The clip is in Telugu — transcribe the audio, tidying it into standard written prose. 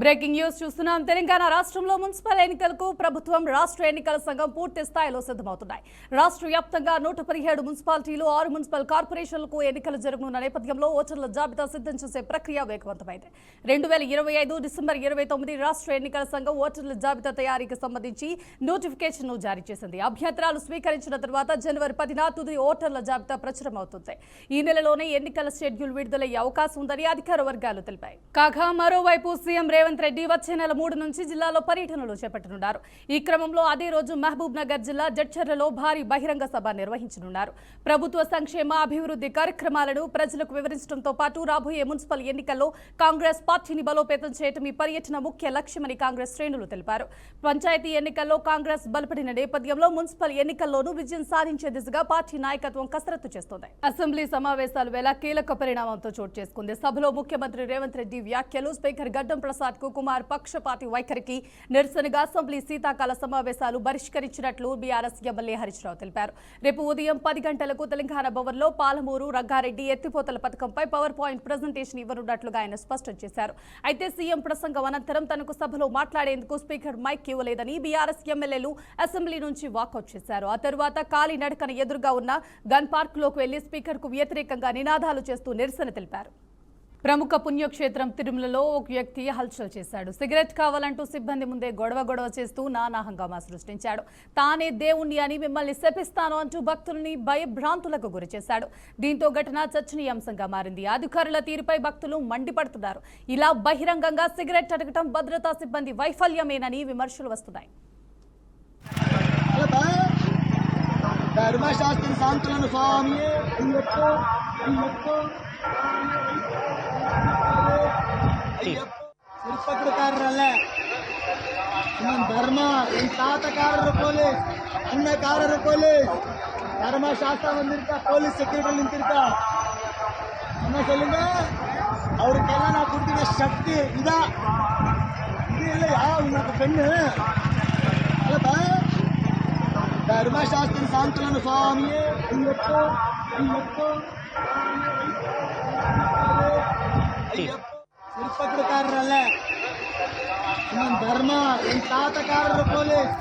బ్రేకింగ్ న్యూస్ చూస్తున్నాం. తెలంగాణ రాష్ట్రంలో మున్సిపల్ ఎన్నికలకు ప్రభుత్వం రాష్ట్ర ఎన్నికల సంఘం పూర్తి స్థాయిలో సిద్ధమవుతున్నాయి. రాష్ట్ర వ్యాప్తంగా 117 మున్సిపాలిటీలు 6 మున్సిపల్ కార్పొరేషన్లకు ఎన్నికలు జరగనున్న నేపథ్యంలో ఓటర్ల జాబితా సిద్ధం చేసే ప్రక్రియ వేగవంతమైంది. 2025 డిసెంబర్ 29 రాష్ట్ర ఎన్నికల సంఘం ఓటర్ల జాబితా తయారీకి సంబంధించి నోటిఫికేషన్ జారీ చేసింది. అభ్యంతరాలు స్వీకరించిన తర్వాత జనవరి 10న తుది ఓటర్ల జాబితా ప్రచురమవుతుంది. ఈ నెలలోనే ఎన్నికల షెడ్యూల్ విడుదలయ్యే అవకాశం ఉందని అధికార వర్గాలు తెలిపాయి. కాగా మరోవైపు సీఎం రేవంత్ రెడ్డి వచ్చే నెల 3 నుంచి జిల్లాలో పర్యటనలు చేపట్టనున్నారు. ఈ క్రమంలో అదే రోజు మహబూబ్ నగర్ జిల్లా జడ్చర్లలో భారీ బహిరంగ సభ నిర్వహించనున్నారు. ప్రభుత్వ సంక్షేమ అభివృద్ధి కార్యక్రమాలను ప్రజలకు వివరించడంతో పాటు రాబోయే మున్సిపల్ ఎన్నికల్లో కాంగ్రెస్ పార్టీని బలోపేతం చేయడం ఈ పర్యటన ముఖ్య లక్ష్యమని కాంగ్రెస్ శ్రేణులు తెలిపారు. పంచాయతీ ఎన్నికల్లో కాంగ్రెస్ బలపడిన నేపథ్యంలో మున్సిపల్ ఎన్నికల్లోనూ విజయం సాధించే దిశగా పార్టీ నాయకత్వం కసరత్తు చేస్తోంది. అసెంబ్లీ సమావేశాల వేళ కీలక పరిణామంతో చోటు చేసుకుంది. సభలో ముఖ్యమంత్రి రేవంత్ రెడ్డి వ్యాఖ్యలు, స్పీకర్ గడ్డం ప్రసాద్ కుమార్ పక్షపాతి వైఖరికి నిరసనగా అసెంబ్లీ శీతాకాల సమావేశాలు బహిష్కరించినట్లు బీఆర్ఎస్ ఎమ్మెల్యే హరీష్ రావు తెలిపారు. రేపు ఉదయం 10 గంటలకు తెలంగాణ భవన్లో పాలమూరు రంగారెడ్డి ఎత్తిపోతల పథకంపై పవర్ పాయింట్ ప్రజెంటేషన్ ఇవ్వనున్నట్లుగా ఆయన స్పష్టం చేశారు. అయితే సీఎం ప్రసంగం అనంతరం తనకు సభలో మాట్లాడేందుకు స్పీకర్ మైక్ ఇవ్వలేదని బీఆర్ఎస్ ఎమ్మెల్యేలు అసెంబ్లీ నుంచి వాకౌట్ చేశారు. ఆ తరువాత ఖాళీ నడకన ఎదురుగా ఉన్న గన్ పార్క్ లోకి వెళ్లి స్పీకర్ కు వ్యతిరేకంగా నినాదాలు చేస్తూ నిరసన తెలిపారు. ప్రముఖ పుణ్యక్షేత్రం తిరుమలలో ఒక వ్యక్తి హల్చల్ చేశాడు. సిగరెట్ కావాలంటూ సిబ్బంది ముందే గొడవ చేస్తూ నానా హంగామా సృష్టించాడు. తానే దేవుణ్ణి అని మిమ్మల్ని శపిస్తాను అంటూ భక్తుల్ని భయభ్రాంతులకు గురి చేశాడు. దీంతో ఘటన చర్చనీయాంశంగా మారింది. అధికారుల తీరుపై భక్తులు మండిపడుతున్నారు. ఇలా బహిరంగంగా సిగరెట్ అడగటం భద్రతా సిబ్బంది వైఫల్యమేనని విమర్శలు వస్తున్నాయి. ధర్మశాస్త్ర శాంతులను స్వామి ಶಿಲ್ಪಕೃತಾರರಲ್ಲ ನಮ್ಮ ಧರ್ಮ என் தாத்தக்காரர் போலீஸ் அண்ணக்காரர் போலீஸ் தர்மசாஸ்திரம் வந்திருக்கா போலீஸ் செக்யூரிட்டி நின்றுருக்கா என்ன சொல்லுங்க அவருக்கெல்லாம் நான் கொடுத்துட்ட சக்தி இதா இது இல்லையா உனக்கு பெண்ணு அல்லப்பா ధర్మశాస్త్ర శాంతులను స్వామి ಶಿಲ್ಪಕೃತಾರರಲ್ಲ ನಮ್ಮ ಧರ್ಮ என் தாத்தக்காரர் போலீஸ்